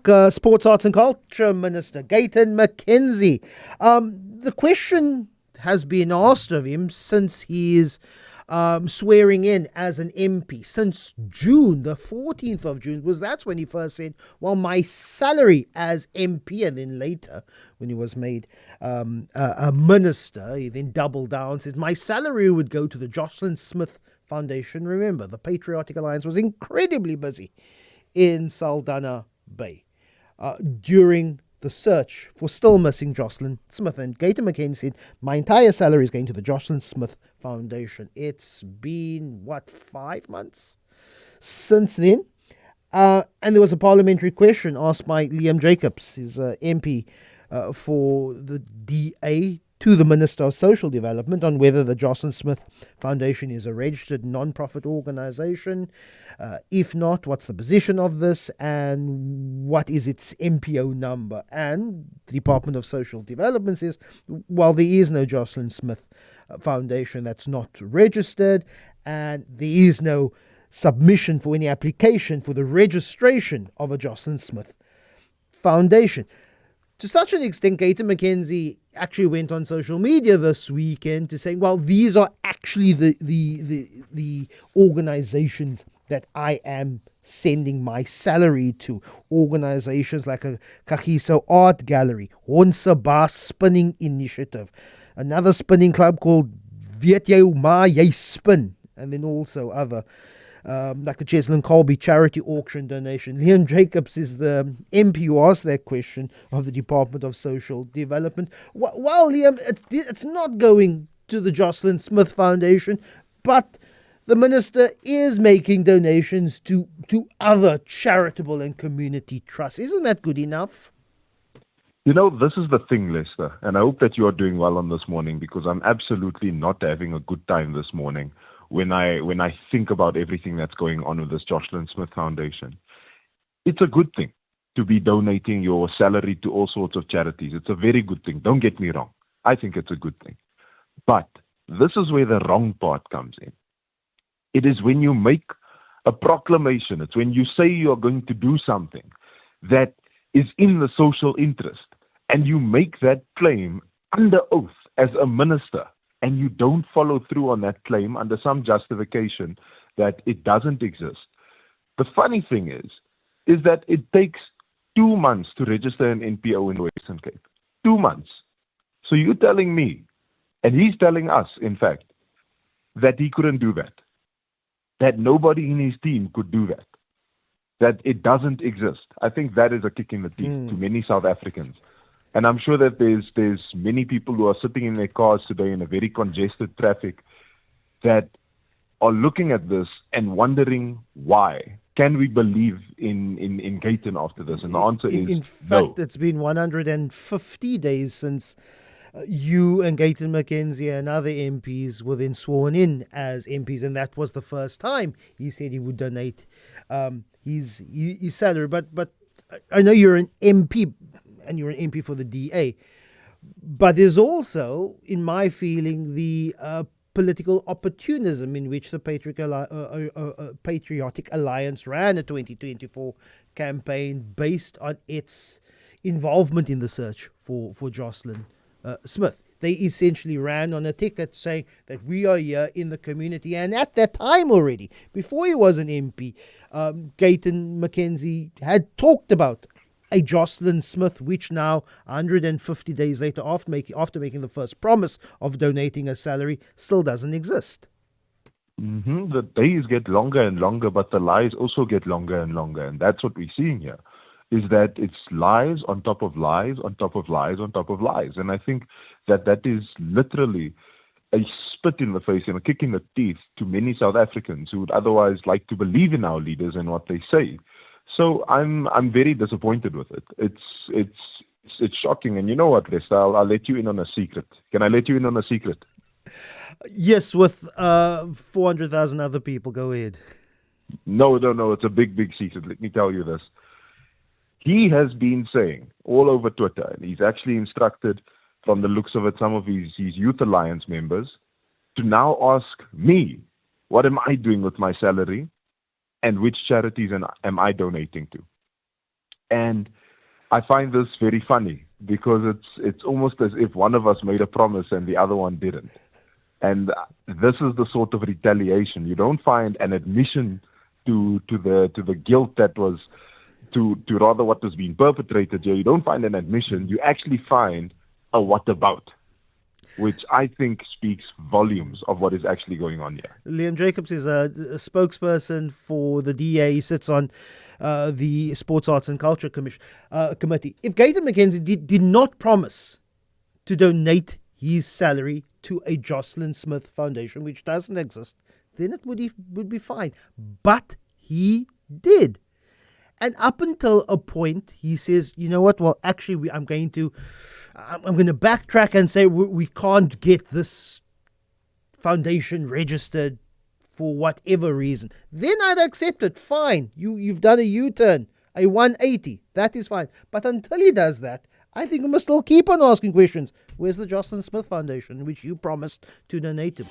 CapeTalk, Sports, Arts and Culture Minister Gayton Mackenzie. The question has been asked of him since he is swearing in as an MP since June, the 14th of June, that's when he first said, well, my salary as MP, and then later when he was made a minister, he then doubled down, says my salary would go to the Joshlin Smith Foundation. Remember, the Patriotic Alliance was incredibly busy in Saldanha Bay during the search for still missing Joshlin Smith. And Gayton Mackenzie said, my entire salary is going to the Joshlin Smith Foundation. It's been, 5 months since then? And there was a parliamentary question asked by Liam Jacobs, his MP for the DA, to the Minister of Social Development on whether the Joshlin Smith Foundation is a registered non-profit organisation. If not, what's the position of this and what is its MPO number? And the Department of Social Development says, well, there is no Joshlin Smith Foundation that's not registered, and there is no submission for any application for the registration of a Joshlin Smith Foundation. To such an extent, Gayton Mackenzie actually went on social media this weekend to say, well, these are actually the organizations that I am sending my salary to. Organizations like a Kagiso Art Gallery, Honse Baas Spinning Initiative, another spinning club called Weet Jy Maar Jy Spin, and then also other like the Cheslin Colby charity auction donation. Liam Jacobs is the MP who asked that question of the Department of Social Development. Well, Liam, it's not going to the Joshlin Smith Foundation, but the minister is making donations to other charitable and community trusts. Isn't that good enough? You know, this is the thing, Lester, and I hope that you are doing well on this morning, because I'm absolutely not having a good time this morning when I think about everything that's going on with this Joshlin Smith Foundation. It's a good thing to be donating your salary to all sorts of charities. It's a very good thing. Don't get me wrong. I think it's a good thing. But this is where the wrong part comes in. It is when you make a proclamation. It's when you say you're going to do something that is in the social interest, and you make that claim under oath as a minister, and you don't follow through on that claim under some justification that it doesn't exist. The funny thing is that it takes 2 months to register an NPO in the Western Cape. 2 months. So you're telling me, and he's telling us, in fact, that he couldn't do that. That nobody in his team could do that. That it doesn't exist. I think that is a kick in the teeth to many South Africans. And I'm sure that there's many people who are sitting in their cars today in a very congested traffic that are looking at this and wondering why. Can we believe in Gayton after this? And the answer is in fact, no. It's been 150 days since you and Gayton Mackenzie and other MPs were then sworn in as MPs, and that was the first time he said he would donate his salary. But I know you're an MP, and you're an MP for the DA. But there's also, in my feeling, the political opportunism in which the Patriotic Alliance ran a 2024 campaign based on its involvement in the search for Joshlin Smith. They essentially ran on a ticket saying that we are here in the community. And at that time already, before he was an MP, Gayton Mackenzie had talked about a Joshlin Smith, which now, 150 days later, after making the first promise of donating a salary, still doesn't exist. The days get longer and longer, but the lies also get longer and longer. And that's what we're seeing here, is that it's lies on top of lies on top of lies on top of lies. And I think that is literally a spit in the face and a kick in the teeth to many South Africans who would otherwise like to believe in our leaders and what they say. So I'm very disappointed with it. It's shocking. And you know what, Lester? I'll let you in on a secret. Can I let you in on a secret? Yes, with 400,000 other people. Go ahead. No. It's a big secret. Let me tell you this. He has been saying all over Twitter, and he's actually instructed, from the looks of it, some of his Youth Alliance members to now ask me, what am I doing with my salary? And which charities am I donating to? And I find this very funny because it's almost as if one of us made a promise and the other one didn't. And this is the sort of retaliation. You don't find an admission to the guilt that was to rather what was being perpetrated here. You don't find an admission. You actually find a what about, which I think speaks volumes of what is actually going on here. Liam Jacobs is a spokesperson for the DA. He sits on the Sports, Arts and Culture Committee. If Gayton Mackenzie did not promise to donate his salary to a Joshlin Smith Foundation, which doesn't exist, then it would be fine. But he did. And up until a point, he says, you know what? Well, actually, I'm going to backtrack and say we can't get this foundation registered for whatever reason. Then I'd accept it. Fine. You've done a U-turn, a 180. That is fine. But until he does that, I think we must still keep on asking questions. Where's the Joshlin Smith Foundation, which you promised to donate to?